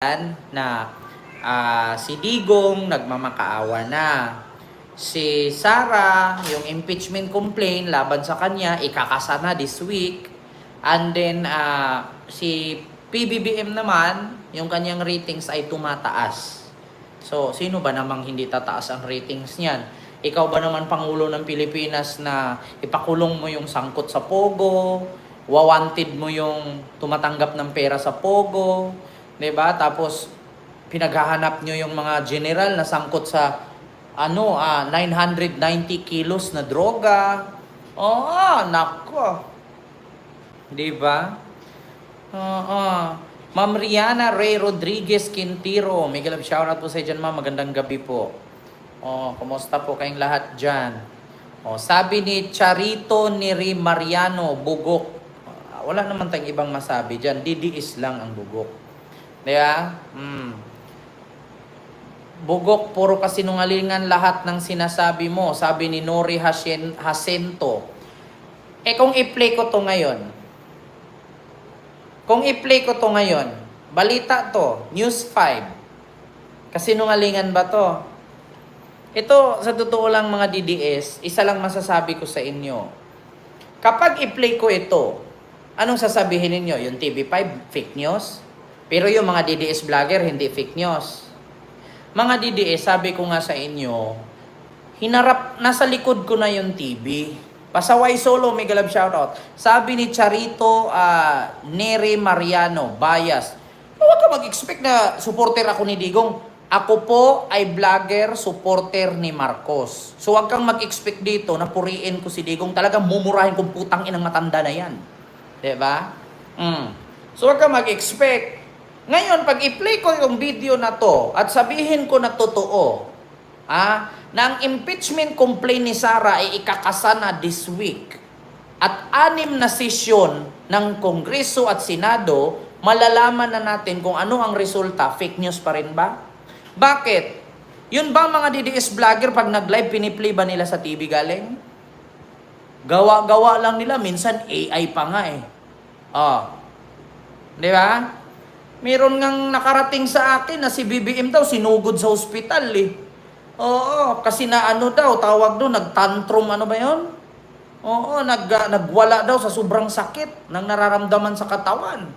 na si Digong nagmamakaawa na. Si Sara, yung impeachment complaint laban sa kanya, ikakasa na this week. And then, si PBBM naman, yung kanyang ratings ay tumataas. So, sino ba namang hindi tataas ang ratings niyan? Ikaw ba naman Pangulo ng Pilipinas na ipakulong mo yung sangkot sa Pogo, wawanted mo yung tumatanggap ng pera sa Pogo, 'di ba? Tapos pinaghahanap nyo yung mga general na sangkot sa 990 kilos na droga. Nako. 'Di ba? Ma'am Riana Ray Rodriguez Quintero, Miguel, shoutout po sa dyan, ma'am. Magandang gabi po. Kumusta po kayong lahat dyan? Sabi ni Charito Neri Mariano, bugok. Wala naman tayong ibang masabi dyan. Didiis lang ang bugok. Diba? Bugok, puro kasinungalingan lahat ng sinasabi mo. Sabi ni Nori Jacinto. Kung i-play ko to ngayon, balita to, News 5. Kasinungalingan ba to? Ito, sa totoo lang mga DDS, isa lang masasabi ko sa inyo. Kapag i-play ko ito, anong sasabihin ninyo? Yung TV5, fake news? Pero yung mga DDS vlogger, hindi fake news. Mga DDS, sabi ko nga sa inyo, nasa likod ko na yung TV. Pasaway Solo, mega love shoutout. Sabi ni Charito Neri Mariano, bias. Huwag ka mag-expect na supporter ako ni Digong. Ako po ay vlogger, supporter ni Marcos. So huwag kang mag-expect dito na puriin ko si Digong. Talagang mumurahin kong putang inang matanda na yan. Diba? So huwag kang mag-expect. Ngayon, pag i-play ko yung video na to at sabihin ko na totoo, na ang impeachment complaint ni Sara ay ikakasa na this week at 6 na sesyon ng Kongreso at Senado, malalaman na natin kung ano ang resulta. Fake news pa rin ba? Bakit? Yun ba mga DDS vlogger pag nag-live, piniplay ba nila sa TV galing? Gawa-gawa lang nila, minsan AI pa nga eh. Di ba? Meron ngang nakarating sa akin na si BBM daw sinugod sa ospital eh. Kasi na tawag doon, nagtantrum, ano ba yun? Nagwala daw sa sobrang sakit ng nararamdaman sa katawan.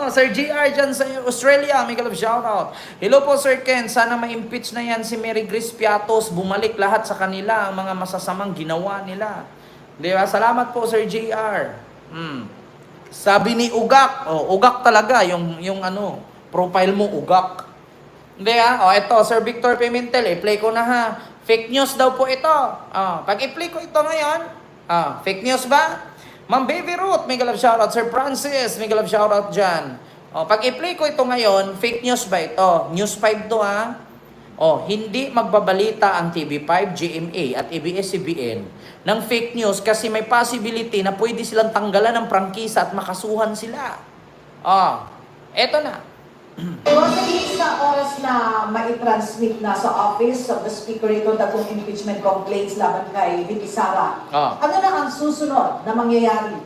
Sir GR dyan sa Australia, may kalab shoutout. Hello po Sir Ken, sana ma-impeach na yan si Mary Grace Piatos, bumalik lahat sa kanila ang mga masasamang ginawa nila. Di ba? Salamat po Sir GR. Sabi ni Ugak, Ugak talaga, yung profile mo Ugak. Hindi ito, Sir Victor Pimentel, i-play ko na ha. Fake news daw po ito. Pag i-play ko ito ngayon, fake news ba? Ma'am Baby Ruth, may galab shoutout. Sir Francis, may galab shoutout dyan. Pag i-play ko ito ngayon, fake news ba ito? News 5 to ha. Hindi magbabalita ang TV5, GMA at ABS-CBN ng fake news kasi may possibility na pwede silang tanggalan ng prangkisa at makasuhan sila. Eto na. Mabilis na oras na mai-transmit na sa office of the speaker ito datong impeachment complaints laban kay VP Sara. Ano na ang susunod na mangyayari?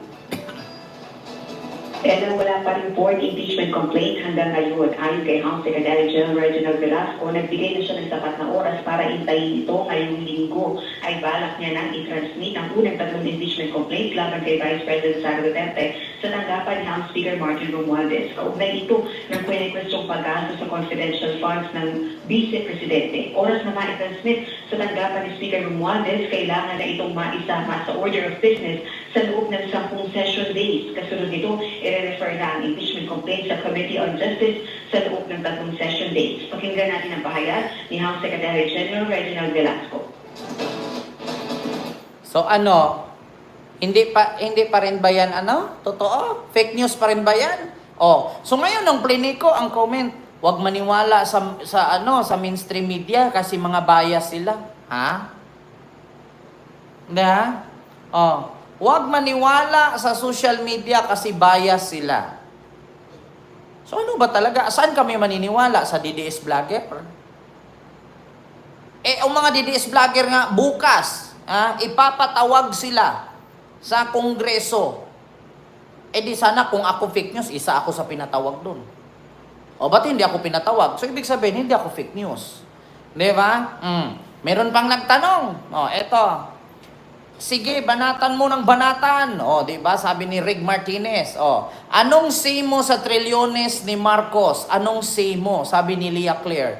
Dahil wala pa rin board impeachment complaint hanggang ngayon, ayon kay House Secretary General Reginald Velasco, nagbigay na siya ng sapat na oras para intayin ito ngayong linggo. Ay balak niya nang i-transmit ang unang 3 impeachment complaints laban kay Vice President Sara Duterte sa tanggapan ni House Speaker Martin Romualdez. Kaugnay ito ng kwestiong pag-asa sa confidential funds ng Vice Presidente. Oras na ma-transmit sa tanggapan ni Speaker Romualdez, kailangan na itong maisama sa order of business sa loob ng 10 session days. Kasunod nito, i-refer na ang impeachment complaint sa Committee on Justice sa loob ng 3 session days. Pakinggan natin ang pahayag ni House Secretary General Reginald Velasco. So hindi pa rin ba yan totoo? Fake news pa rin ba yan? So ngayon ang pliniko ang comment, huwag maniwala sa mainstream media kasi mga bias sila. Huwag maniwala sa social media kasi bias sila. So ano ba talaga? Saan kami maniniwala? Sa DDS vlogger? Ang mga DDS vlogger nga bukas, ipapatawag sila sa Kongreso. Di sana kung ako fake news, isa ako sa pinatawag doon. O, ba't hindi ako pinatawag? So, ibig sabihin, hindi ako fake news. Di ba? Meron pang nagtanong. O, eto. Sige, banatan mo ng banatan. O, di ba? Sabi ni Rig Martinez. O, anong say mo sa trilyones ni Marcos? Anong say mo? Sabi ni Leah Claire.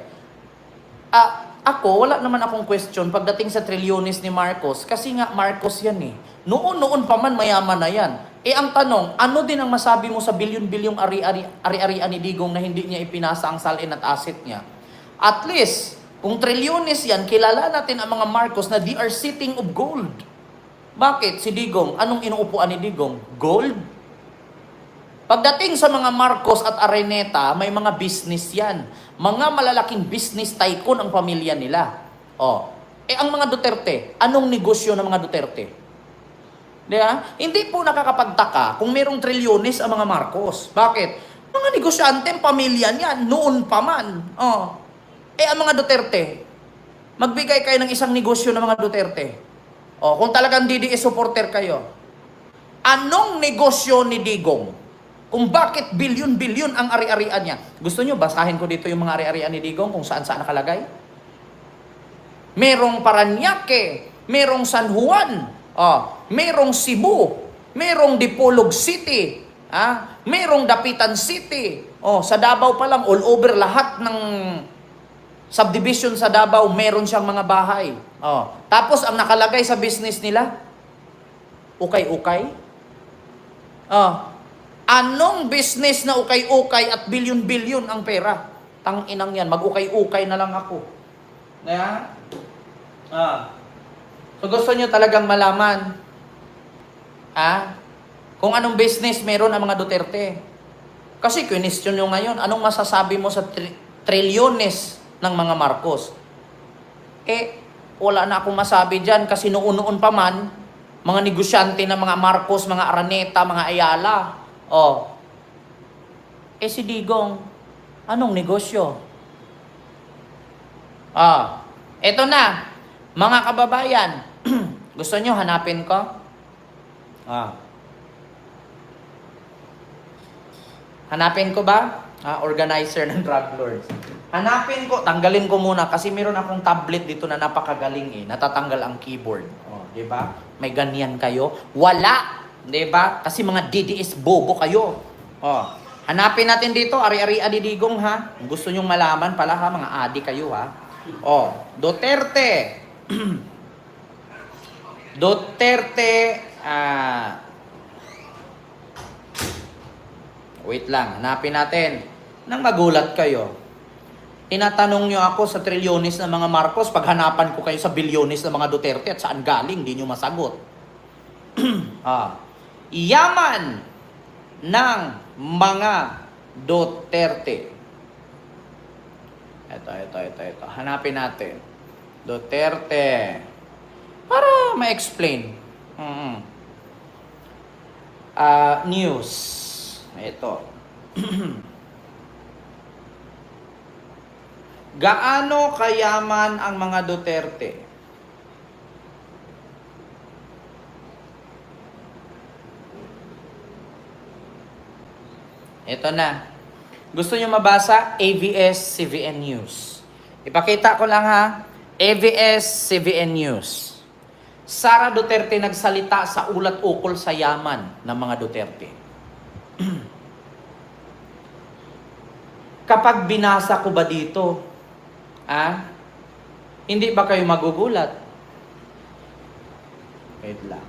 Ako, wala naman akong question pagdating sa trilyones ni Marcos. Kasi nga, Marcos yan eh. Noon pa man, mayaman na yan. Ang tanong, ano din ang masabi mo sa bilyon-bilyong ari-arian ni Digong na hindi niya ipinasa ang salin at asset niya? At least, kung trilyones yan, kilala natin ang mga Marcos na they are sitting of gold. Bakit? Si Digong, anong inuupuan ni Digong? Gold? Pagdating sa mga Marcos at Araneta, may mga business yan. Mga malalaking business tycoon ang pamilya nila. Ang mga Duterte, anong negosyo ng mga Duterte? Diba? Hindi po nakakapagtaka kung mayroong trilyones ang mga Marcos. Bakit? Mga negosyante, ang pamilya niyan, noon pa man. Ang mga Duterte, magbigay kayo ng isang negosyo ng mga Duterte. Kung talagang DDS supporter kayo, anong negosyo ni Digong? Kung bakit bilyon-bilyon ang ari-arian niya? Gusto nyo, basahin ko dito yung mga ari-arian ni Digong kung saan-saan nakalagay? Merong Paranaque, merong San Juan, merong Cebu, merong Dipolog City, merong Dapitan City, sa Davao pa lang, all over lahat ng subdivision sa Davao, meron siyang mga bahay. Tapos ang nakalagay sa business nila, ukay-ukay. Anong business na ukay-ukay at bilyon-bilyon ang pera? Tang-inang yan, mag-ukay-ukay na lang ako. So gusto nyo talagang malaman, kung anong business meron ang mga Duterte. Kasi question nyo ngayon, anong masasabi mo sa trilyones ng mga Marcos? Wala na akong masabi dyan kasi noon pa man, mga negosyante ng mga Marcos, mga Araneta, mga Ayala. Si Digong, anong negosyo? Eto na, mga kababayan, gusto nyo hanapin ko? Hanapin ko ba? Organizer ng drug lords. Hanapin ko, tanggalin ko muna kasi meron akong tablet dito na napakagaling natatanggal ang keyboard. Di ba? May ganyan kayo. Wala! Di ba? Kasi mga DDS bobo kayo. Hanapin natin dito, ari-arian ni Digong ha. Gusto nyong malaman pala ha, mga adi kayo ha. Duterte. Duterte, wait lang, hanapin natin. Nang magulat kayo. Tinatanong nyo ako sa trilyones ng mga Marcos, paghanapan ko kayo sa bilyones ng mga Duterte at saan galing, di nyo masagot. Yaman ng mga Duterte. Ito. Hanapin natin. Duterte. Para ma-explain. News. Ito. Gaano kayaman ang mga Duterte? Ito na. Gusto nyo mabasa? ABS-CBN News. Ipakita ko lang ha. ABS-CBN News. Sara Duterte nagsalita sa ulat ukol sa yaman ng mga Duterte. Kapag binasa ko ba dito, hindi ba kayo magugulat? Wait lang.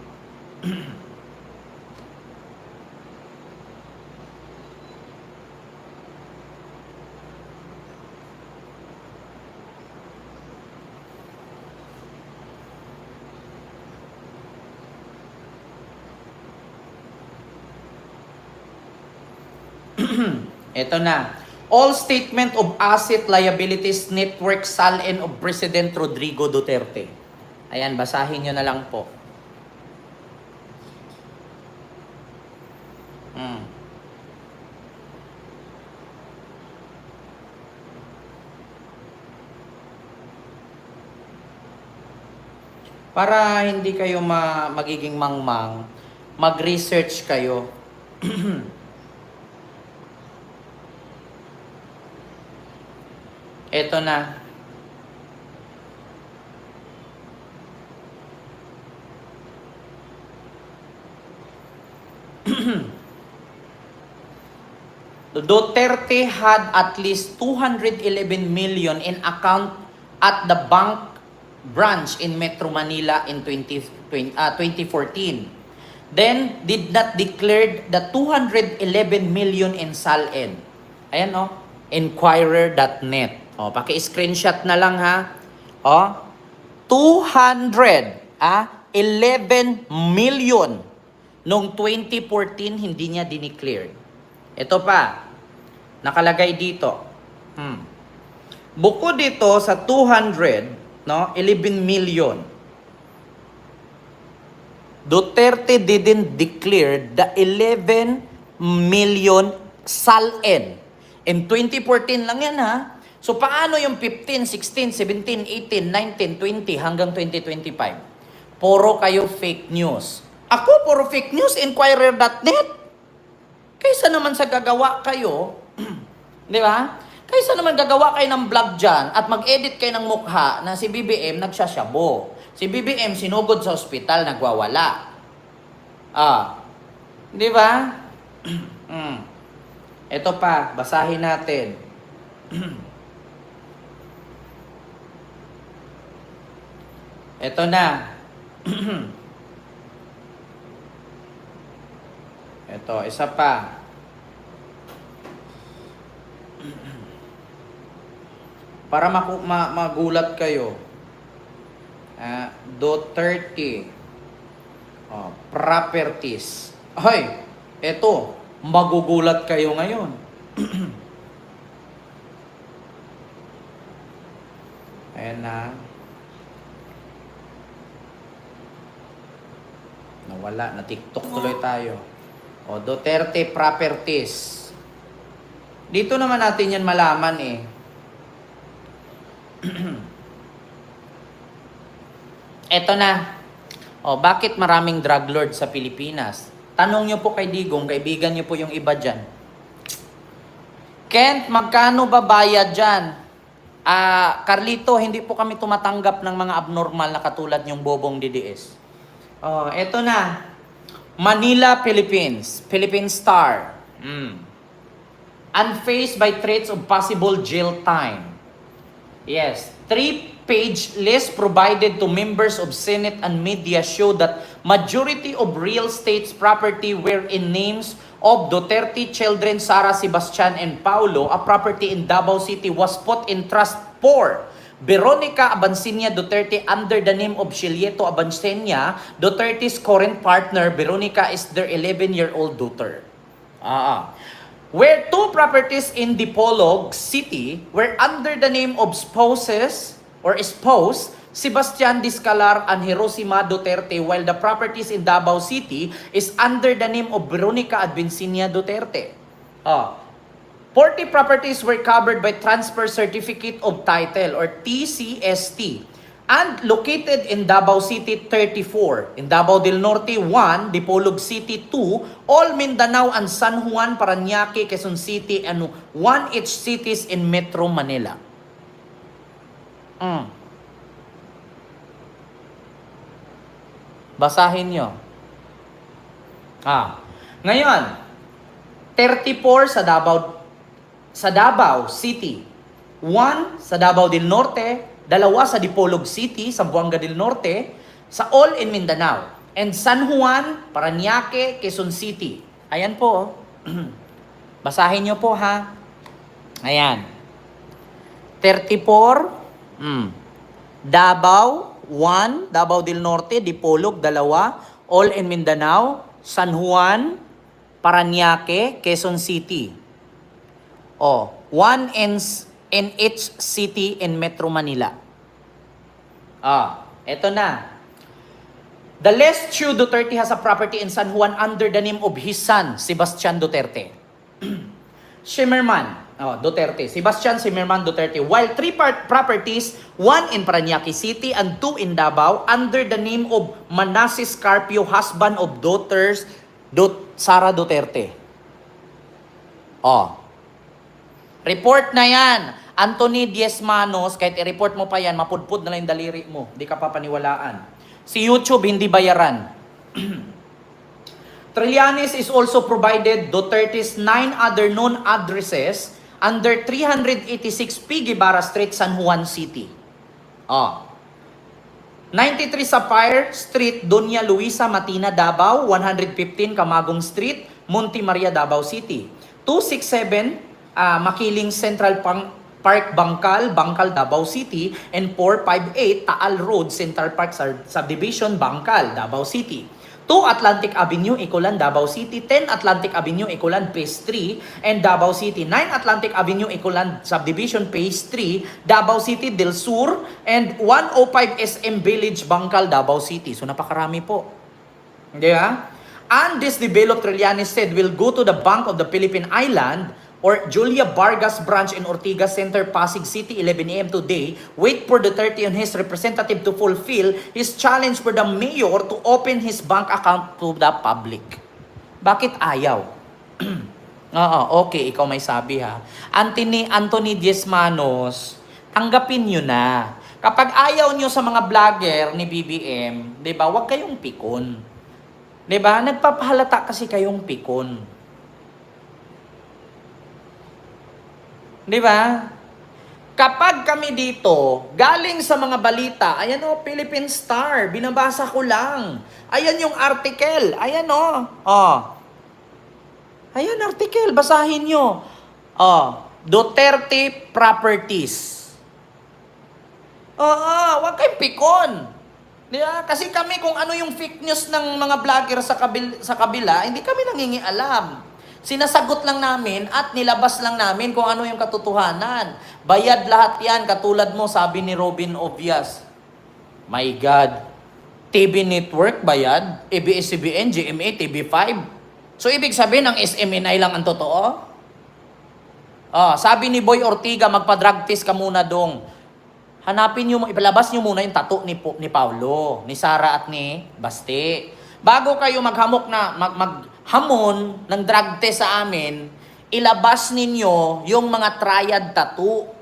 Ito na. All statement of asset liabilities network salin of President Rodrigo Duterte. Ayan, basahin nyo na lang po. Para hindi kayo magiging mangmang, mag-research kayo. Ito na. Duterte had at least 211 million in account at the bank branch in Metro Manila in 2014. Then, did not declare the 211 million in SALN. Ayan o, Inquirer.net. O, paki-screenshot na lang ha. O, 211 million noong 2014 hindi niya dineclare. Ito pa, nakalagay dito. Bukod dito sa 200, 11 million. Duterte didn't declare the 11 million SALN. In 2014 lang yan ha. So paano yung 15, 16, 17, 18, 19, 20 hanggang 2025? Puro kayo fake news. Ako, puro fake news, Inquirer.net. Kaysa naman sa gagawa kayo, di ba? Kaysa naman gagawa kayo ng vlog dyan at mag-edit kayo ng mukha na si BBM nagsasyabo. Si BBM sinugod sa ospital, nagwawala. Di ba? Ito pa, basahin natin. Ito na. Ito, isa pa. Para magulat kayo. Duterte. Properties. Ay, eto, magugulat kayo ngayon. Ayan na. Nawala, na TikTok tuloy tayo. Duterte Properties. Dito naman natin yan malaman eh. Eto na. Bakit maraming drug lord sa Pilipinas? Tanong nyo po kay Digong, kaibigan nyo po yung iba dyan. Kent, magkano ba bayad dyan? Carlito, hindi po kami tumatanggap ng mga abnormal na katulad yung Bobong DDS. Eto na. Manila, Philippines. Philippine Star. Unfazed by threats of possible jail time. Yes. 3-page list provided to members of Senate and media show that majority of real estate's property were in names of Duterte children Sara, Sebastian, and Paulo. A property in Davao City was put in trust for Veronica Abansinia Duterte under the name of Shilieto Abansinia, Duterte's current partner. Veronica is their 11-year-old daughter. Where 2 properties in Dipolog City were under the name of spouses or spouse Sebastian Discalar and Hirosima Duterte, while the properties in Davao City is under the name of Veronica Abansinia Duterte. 40 properties were covered by Transfer Certificate of Title or TCST and located in Davao City 34, in Davao del Norte 1, Dipolog City 2, all Mindanao and San Juan, Parañaque, Quezon City, and 1 each cities in Metro Manila. Basahin nyo. Ngayon, 34 sa Davao City, 1 sa Davao del Norte, 2 sa Dipolog City, Zamboanga del Norte, sa all in Mindanao, and San Juan, Parañaque, Quezon City. Ayan po. Basahin nyo po ha. Ayan. 34, Davao, 1, Davao del Norte, Dipolog, 2, all in Mindanao, San Juan, Parañaque, Quezon City. 1 in each city in Metro Manila. Eto na. The less true Duterte has a property in San Juan under the name of his son, Sebastian Duterte. Zimmerman Duterte. Sebastian Zimmerman Duterte. While 3 properties, 1 in Parañaque City and 2 in Davao, under the name of Manasseh Carpio, husband of daughters Sara Duterte. Report na yan. Anthony Diezmanos, kahit i-report mo pa yan, mapudpud na lang yung daliri mo. Hindi ka papaniwalaan. Si YouTube, hindi bayaran. Trillanes is also provided Duterte's 9 other known addresses under 386 P. Guevara Street, San Juan City. 93 Sapphire Street, Doña Luisa Matina, Davao. 115 Camagong Street, Monte Maria, Davao City. 267 Makiling Central Park, Bangkal, Davao City. And 458 Taal Road, Central Park Subdivision, Bangkal, Davao City. 2 Atlantic Avenue, Ecolan, Davao City. 10 Atlantic Avenue, Ecolan, Phase 3 and Davao City. 9 Atlantic Avenue, Ecolan Subdivision, Phase 3, Davao City, Del Sur. And 105 SM Village, Bangkal, Davao City. So napakarami po. Hindi ba? And this developed Trillanes said will go to the Bank of the Philippine Island or Julia Vargas branch in Ortigas Center, Pasig City, 11 a.m. today. Wait for Duterte and his representative to fulfill his challenge for the mayor to open his bank account to the public. Bakit ayaw? Oo, okay, ikaw may sabi ha. Anthony Diezmanos, tanggapin nyo na. Kapag ayaw nyo sa mga vlogger ni BBM, di ba, huwag kayong pikon. Di ba? Nagpapahalata kasi kayong pikon. Di ba? Kapag kami dito, galing sa mga balita, ayan o, Philippine Star, binabasa ko lang. Ayan yung article, ayan o. Ayan article, basahin nyo. Duterte Properties. Wag kayong pikon. Di ba? Kasi kami kung ano yung fake news ng mga vlogger sa kabila, hindi kami nangingialam. Sinasagot lang namin at nilabas lang namin kung ano yung katotohanan. Bayad lahat yan, katulad mo, sabi ni Robin Ovias. My God. TV Network, bayad. ABS-CBN, GMA, TV5. So, ibig sabihin, ang SMNI lang ang totoo? Sabi ni Boy Ortiga, magpa-drug test ka muna dong. Hanapin nyo, ipalabas nyo muna yung tattoo ni Paulo, ni Sara at ni Basti. Bago kayo maghamok na, maghamon ng drug test sa amin, ilabas ninyo yung mga triad tattoo.